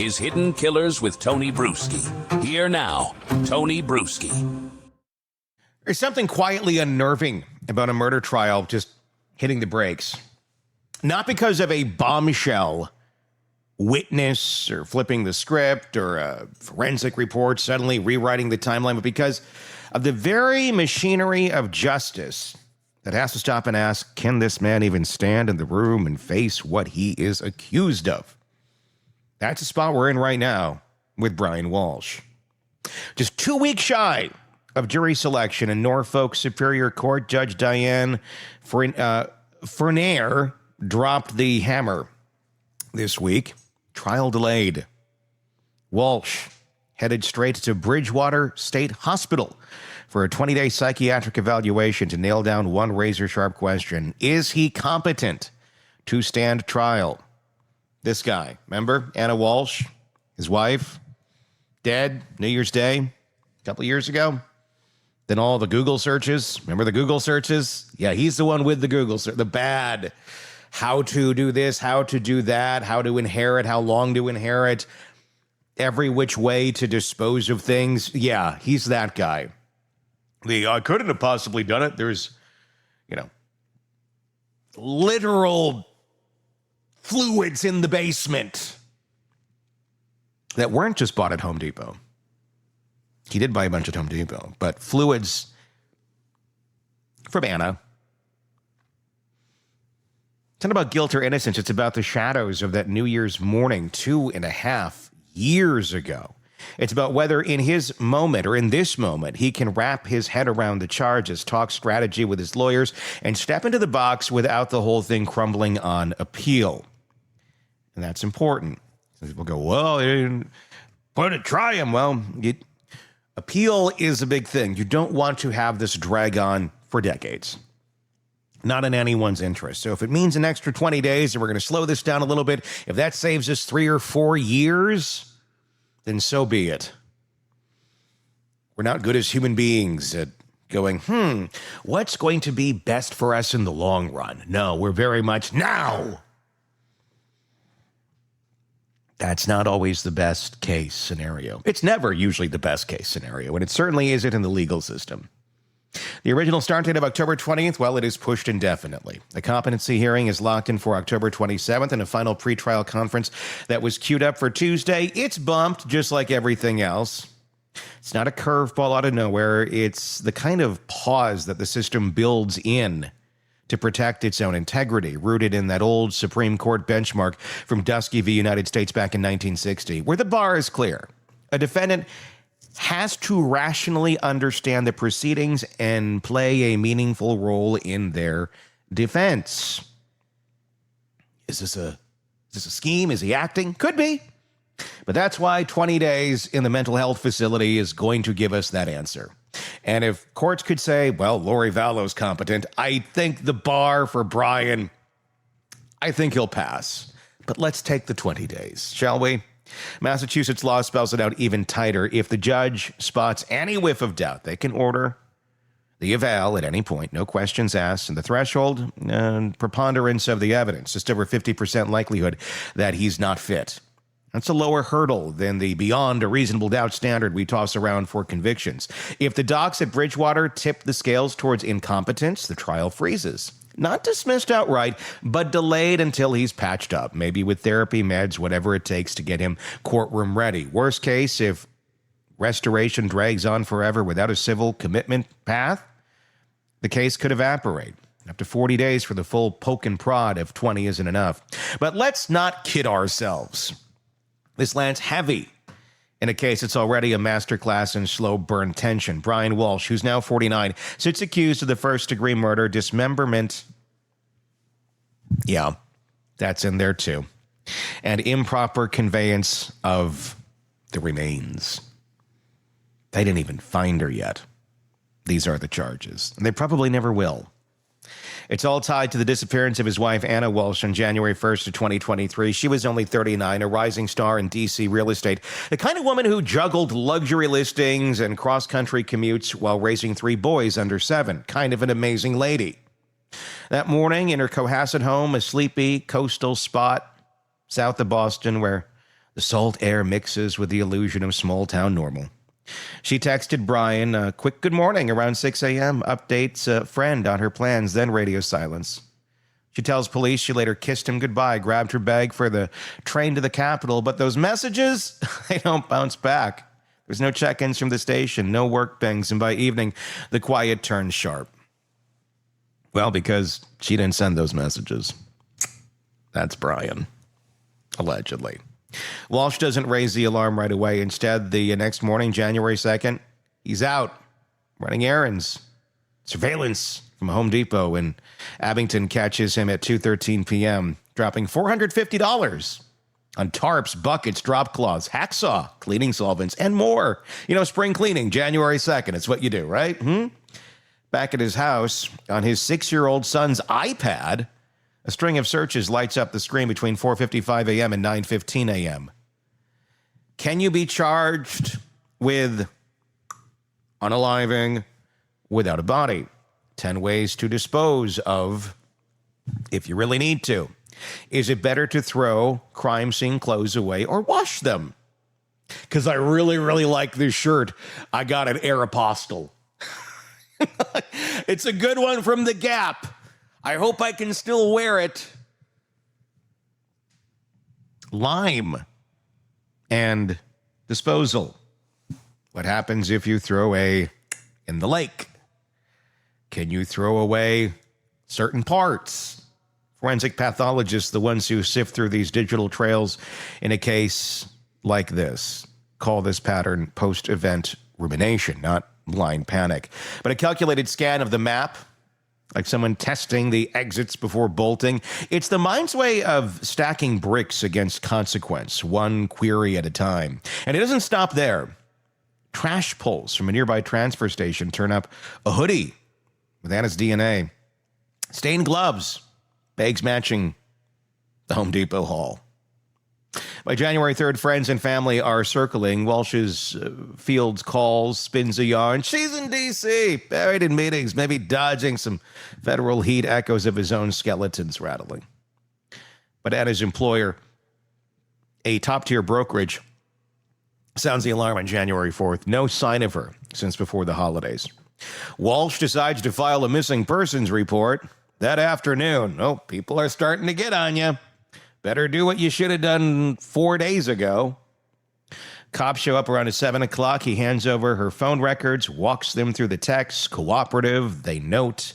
is Hidden Killers with Tony Brueski. Here now, Tony Brueski. There's something quietly unnerving about a murder trial just hitting the brakes. Not because of a bombshell witness or flipping the script or a forensic report suddenly rewriting the timeline, but because of the very machinery of justice that has to stop and ask, can this man even stand in the room and face what he is accused of? That's the spot we're in right now with Brian Walshe. Just 2 weeks shy of jury selection in Norfolk Superior Court, Judge Diane Fournier dropped the hammer this week. Trial delayed. Walshe headed straight to Bridgewater State Hospital for a 20-day psychiatric evaluation to nail down one razor-sharp question. Is he competent to stand trial? This guy, remember? Anna Walshe, his wife, dead New Year's Day a couple of years ago. Then all the Google searches. Remember the Google searches? Yeah, he's the one with the Google search. The bad. How to do this, how to do that, how to inherit, how long to inherit, every which way to dispose of things. Yeah, he's that guy. I couldn't have possibly done it. There's, literal fluids in the basement that weren't just bought at Home Depot. He did buy a bunch at Home Depot, but fluids from Anna. It's not about guilt or innocence. It's about the shadows of that New Year's morning 2.5 years ago. It's about whether in his moment or in this moment, he can wrap his head around the charges, talk strategy with his lawyers, and step into the box without the whole thing crumbling on appeal. And that's important. People go, well, they didn't put it, try him. Well, appeal is a big thing. You don't want to have this drag on for decades. Not in anyone's interest. So if it means an extra 20 days and we're going to slow this down a little bit, if that saves us 3 or 4 years, then so be it. We're not good as human beings at going, what's going to be best for us in the long run? No, we're very much now. That's not always the best case scenario. It's never usually the best case scenario, and it certainly isn't in the legal system. The original start date of October 20th, well, it is pushed indefinitely. The competency hearing is locked in for October 27th, and a final pretrial conference that was queued up for Tuesday, it's bumped just like everything else. It's not a curveball out of nowhere. It's the kind of pause that the system builds in to protect its own integrity, rooted in that old Supreme Court benchmark from Dusky v. United States back in 1960, where the bar is clear. A defendant has to rationally understand the proceedings and play a meaningful role in their defense. Is this a scheme? Is he acting? Could be. But that's why 20 days in the mental health facility is going to give us that answer. And if courts could say, well, Lori Vallow's competent, I think the bar for Brian, I think he'll pass. But let's take the 20 days, shall we? Massachusetts law spells it out even tighter. If the judge spots any whiff of doubt, they can order the eval at any point, no questions asked, and the threshold and preponderance of the evidence, just over 50% likelihood that he's not fit. That's a lower hurdle than the beyond a reasonable doubt standard we toss around for convictions. If the docs at Bridgewater tip the scales towards incompetence, the trial freezes. Not dismissed outright, but delayed until he's patched up, maybe with therapy, meds, whatever it takes to get him courtroom ready. Worst case, if restoration drags on forever without a civil commitment path, the case could evaporate. Up to 40 days for the full poke and prod if 20 isn't enough. But let's not kid ourselves. This lands heavy in a case that's already a masterclass in slow burn tension. Brian Walshe, who's now 49, sits accused of the first-degree murder, dismemberment. Yeah, that's in there too. And improper conveyance of the remains. They didn't even find her yet. These are the charges. And they probably never will. It's all tied to the disappearance of his wife, Anna Walshe, on January 1st of 2023. She was only 39, a rising star in D.C. real estate, the kind of woman who juggled luxury listings and cross-country commutes while raising 3 boys under 7. Kind of an amazing lady. That morning, in her Cohasset home, a sleepy coastal spot south of Boston where The salt air mixes with the illusion of small-town normal. She texted Brian a quick good morning around 6 a.m., updates a friend on her plans, then radio silence. She tells police she later kissed him goodbye, grabbed her bag for the train to the Capitol, but those messages, they don't bounce back. There's no check-ins from the station, no work pings, and by evening, the quiet turns sharp. Well, because she didn't send those messages. That's Brian, allegedly. Walshe doesn't raise the alarm right away. Instead, the next morning, January 2nd, he's out running errands. Surveillance from Home Depot in Abington catches him at 2:13 p.m., dropping $450 on tarps, buckets, drop cloths, hacksaw, cleaning solvents, and more. You know, spring cleaning, January 2nd. It's what you do, right? Back at his house, on his 6-year-old son's iPad, a string of searches lights up the screen between 4:55 a.m. and 9:15 a.m. Can you be charged with unaliving without a body? 10 ways to dispose of if you really need to. Is it better to throw crime scene clothes away or wash them? Because I really, really like this shirt. I got an Aeropostale. It's a good one from The Gap. I hope I can still wear it. Lime and disposal. What happens if you throw in the lake? Can you throw away certain parts? Forensic pathologists, the ones who sift through these digital trails in a case like this, call this pattern post-event rumination, not blind panic. But a calculated scan of the map, like someone testing the exits before bolting. It's the mind's way of stacking bricks against consequence, one query at a time. And it doesn't stop there. Trash pulls from a nearby transfer station turn up a hoodie with Anna's DNA, stained gloves, bags matching the Home Depot haul. By January 3rd, friends and family are circling. Walshe's Fields calls, spins a yarn. She's in D.C., buried in meetings, maybe dodging some federal heat, echoes of his own skeletons rattling. But at his employer, a top-tier brokerage, sounds the alarm on January 4th. No sign of her since before the holidays. Walshe decides to file a missing persons report that afternoon. Oh, people are starting to get on you. Better do what you should have done 4 days ago. Cops show up around 7 o'clock. He hands over her phone records, walks them through the text. Cooperative, they note.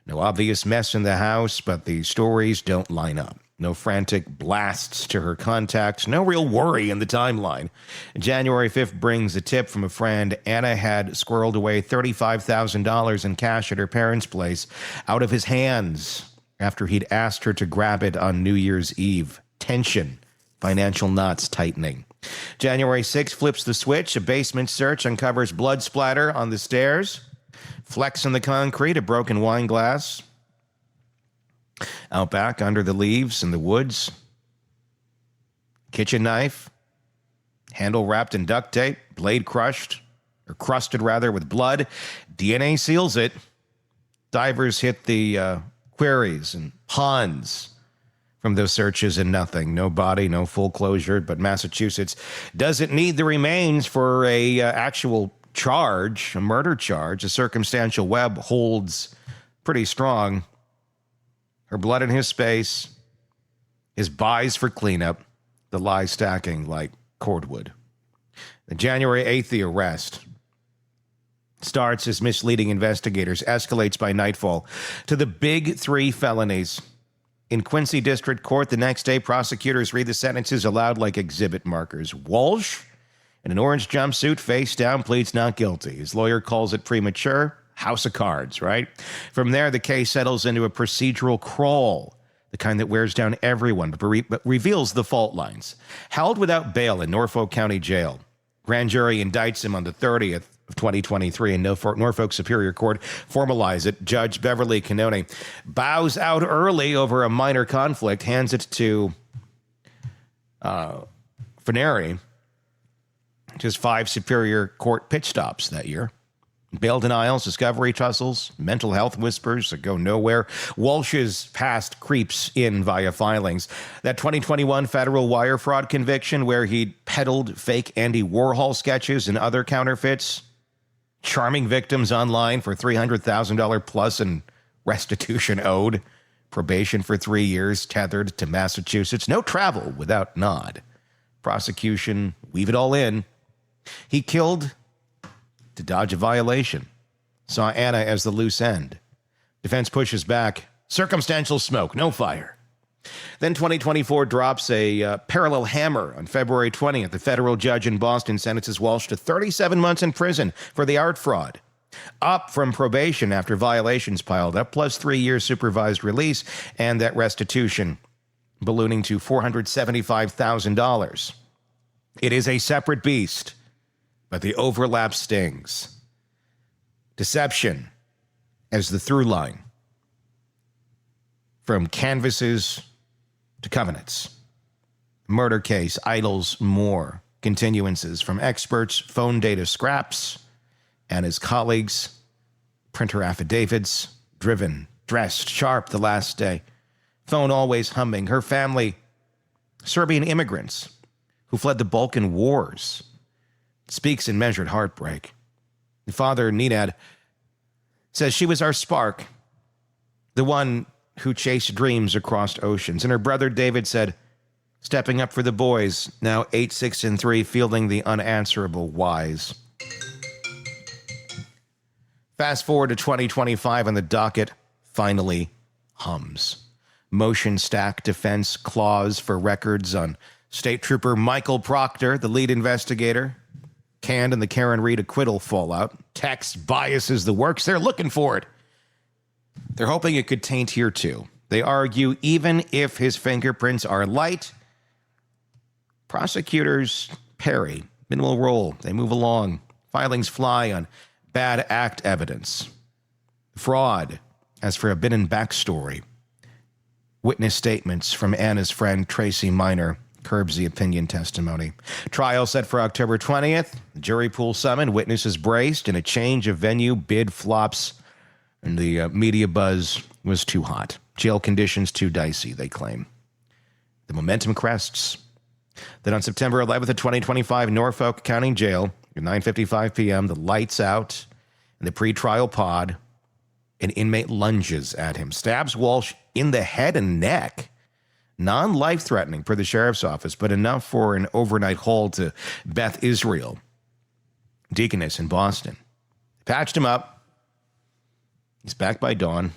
No obvious mess in the house, but the stories don't line up. No frantic blasts to her contacts. No real worry in the timeline. January 5th brings a tip from a friend. Anna had squirreled away $35,000 in cash at her parents' place out of his hands after he'd asked her to grab it on New Year's Eve. Tension. Financial knots tightening. January 6th flips the switch. A basement search uncovers blood splatter on the stairs. Flecks in the concrete, a broken wine glass. Out back, under the leaves in the woods. Kitchen knife. Handle wrapped in duct tape. Blade crushed, or crusted rather, with blood. DNA seals it. Divers hit the queries and ponds from those searches and nothing. No body, no full closure, but Massachusetts doesn't need the remains for a actual charge, a murder charge. A circumstantial web holds pretty strong. Her blood in his space, his buys for cleanup, the lie stacking like cordwood. The January 8th, the arrest starts as misleading investigators, escalates by nightfall to the big 3 felonies. In Quincy District Court the next day, prosecutors read the sentences aloud like exhibit markers. Walshe, in an orange jumpsuit, face down, pleads not guilty. His lawyer calls it premature. House of cards, right? From there, the case settles into a procedural crawl, the kind that wears down everyone, but reveals the fault lines. Held without bail in Norfolk County Jail. Grand jury indicts him on the 30th of 2023, and Norfolk Superior Court formalizes it. Judge Beverly Canone bows out early over a minor conflict, hands it to Fineri, just 5 Superior Court pitch stops that year. Bail denials, discovery tussles, mental health whispers that go nowhere. Walshe's past creeps in via filings. That 2021 federal wire fraud conviction where he peddled fake Andy Warhol sketches and other counterfeits, charming victims online for $300,000 plus in restitution owed, probation for 3 years, tethered to Massachusetts, no travel without nod. Prosecution, weave it all in. He killed to dodge a violation. Saw Anna as the loose end. Defense pushes back. Circumstantial smoke, no fire. Then 2024 drops a parallel hammer on February 20th. The federal judge in Boston sentences Walshe to 37 months in prison for the art fraud. Up from probation after violations piled up, plus 3 years supervised release, and that restitution ballooning to $475,000. It is a separate beast, but the overlap stings. Deception as the through line. From canvases to covenants. Murder case, idols, more. Continuances from experts, phone data scraps, and his colleagues, printer affidavits, driven, dressed, sharp the last day. Phone always humming. Her family, Serbian immigrants who fled the Balkan Wars, speaks in measured heartbreak. Father Nenad says she was our spark, the one who chased dreams across oceans. And her brother David said, stepping up for the boys, now 8, 6, and 3, fielding the unanswerable whys. Fast forward to 2025 and the docket finally hums. Motion stack defense clause for records on State Trooper Michael Proctor, the lead investigator, canned in the Karen Reed acquittal fallout. Text biases the works. They're looking for it. They're hoping it could taint here too. They argue even if his fingerprints are light, prosecutors parry. Minimal role. They move along. Filings fly on bad act evidence. Fraud, as for a Binnen backstory. Witness statements from Anna's friend Tracy Minor curbs the opinion testimony. Trial set for October 20th. Jury pool summoned. Witnesses braced, and a change of venue. Bid flops, and the media buzz was too hot. Jail conditions too dicey, they claim. The momentum crests. Then on September 11th of 2025, Norfolk County Jail, at 9:55 p.m., the lights out in the pretrial pod. An inmate lunges at him, stabs Walshe in the head and neck. Non-life-threatening per the sheriff's office, but enough for an overnight haul to Beth Israel, Deaconess in Boston. Patched him up. He's back by dawn.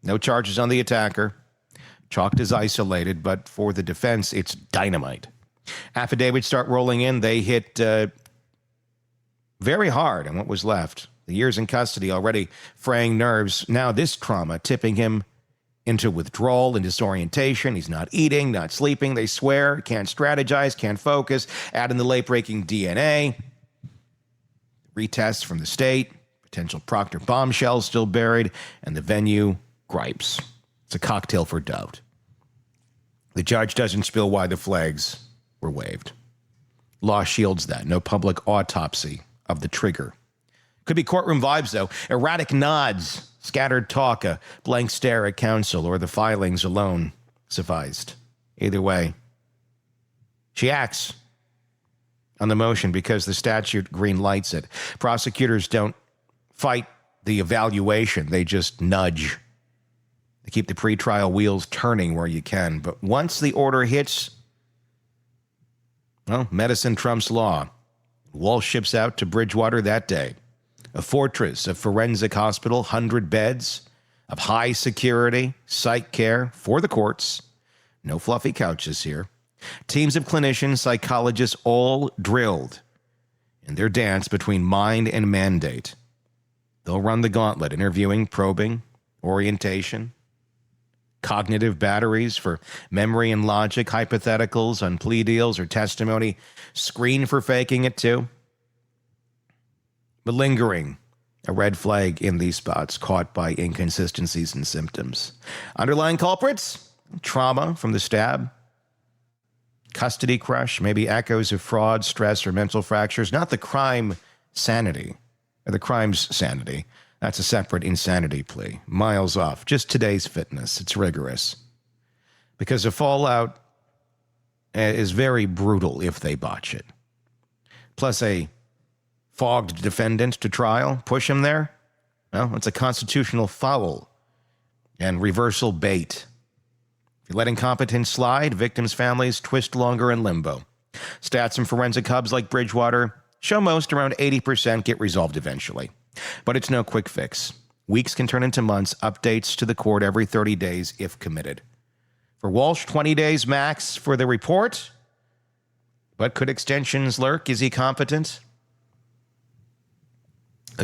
No charges on the attacker. Chalked as isolated, but for the defense, it's dynamite. Affidavits start rolling in. They hit very hard on what was left. The years in custody already fraying nerves. Now this trauma tipping him into withdrawal and disorientation. He's not eating, not sleeping. They swear, can't strategize, can't focus. Add in the late-breaking DNA. Retests from the state. Potential Proctor bombshells still buried. And the venue gripes. It's a cocktail for doubt. The judge doesn't spill why the flags were waved. Law shields that. No public autopsy of the trigger. Could be courtroom vibes, though. Erratic nods, scattered talk, a blank stare at counsel, or the filings alone sufficed. Either way, she acts on the motion because the statute green lights it. Prosecutors don't fight the evaluation. They just nudge. They keep the pretrial wheels turning where you can. But once the order hits, well, medicine trumps law. Walshe ships out to Bridgewater that day. A fortress, a forensic hospital, 100 beds of high security, psych care for the courts. No fluffy couches here. Teams of clinicians, psychologists, all drilled in their dance between mind and mandate. They'll run the gauntlet, interviewing, probing, orientation, cognitive batteries for memory and logic, hypotheticals on plea deals or testimony, screen for faking it too. Malingering, a red flag in these spots, caught by inconsistencies and symptoms. Underlying culprits, trauma from the stab, custody crush, maybe echoes of fraud, stress, or mental fractures, not the crime sanity or the crime's sanity. That's a separate insanity plea. Miles off. Just today's fitness. It's rigorous. Because the fallout is very brutal if they botch it. Plus a fogged defendant to trial. Push him there? Well, it's a constitutional foul and reversal bait. If you let incompetence slide, victims' families twist longer in limbo. Stats from forensic hubs like Bridgewater show most, around 80%, get resolved eventually. But it's no quick fix. Weeks can turn into months, updates to the court every 30 days if committed. For Walshe, 20 days max for the report. But could extensions lurk? Is he competent?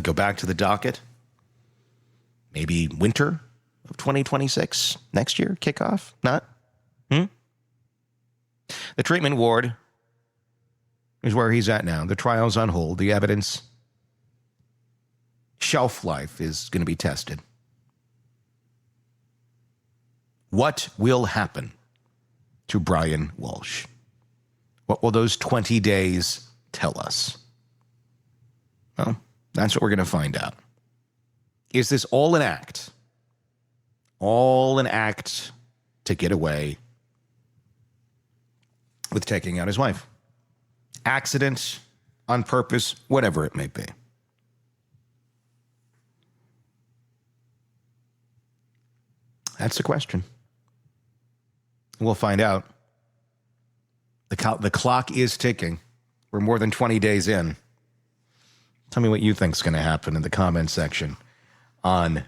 Go back to the docket. Maybe winter of 2026, next year, kickoff? Not? The treatment ward is where he's at now. The trial's on hold. The evidence shelf life is going to be tested. What will happen to Brian Walshe? What will those 20 days tell us? Well, that's what we're going to find out. Is this all an act? All an act to get away with taking out his wife? Accident, on purpose, whatever it may be. That's the question. We'll find out. The clock is ticking. We're more than 20 days in. Tell me what you think's going to happen in the comment section on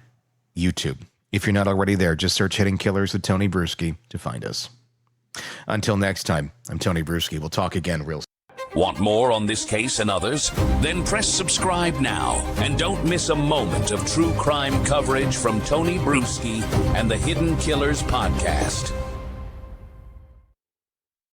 YouTube. If you're not already there, just search Hidden Killers with Tony Brueski to find us. Until next time, I'm Tony Brueski. We'll talk again real soon. Want more on this case and others? Then press subscribe now and don't miss a moment of true crime coverage from Tony Brueski and the Hidden Killers podcast.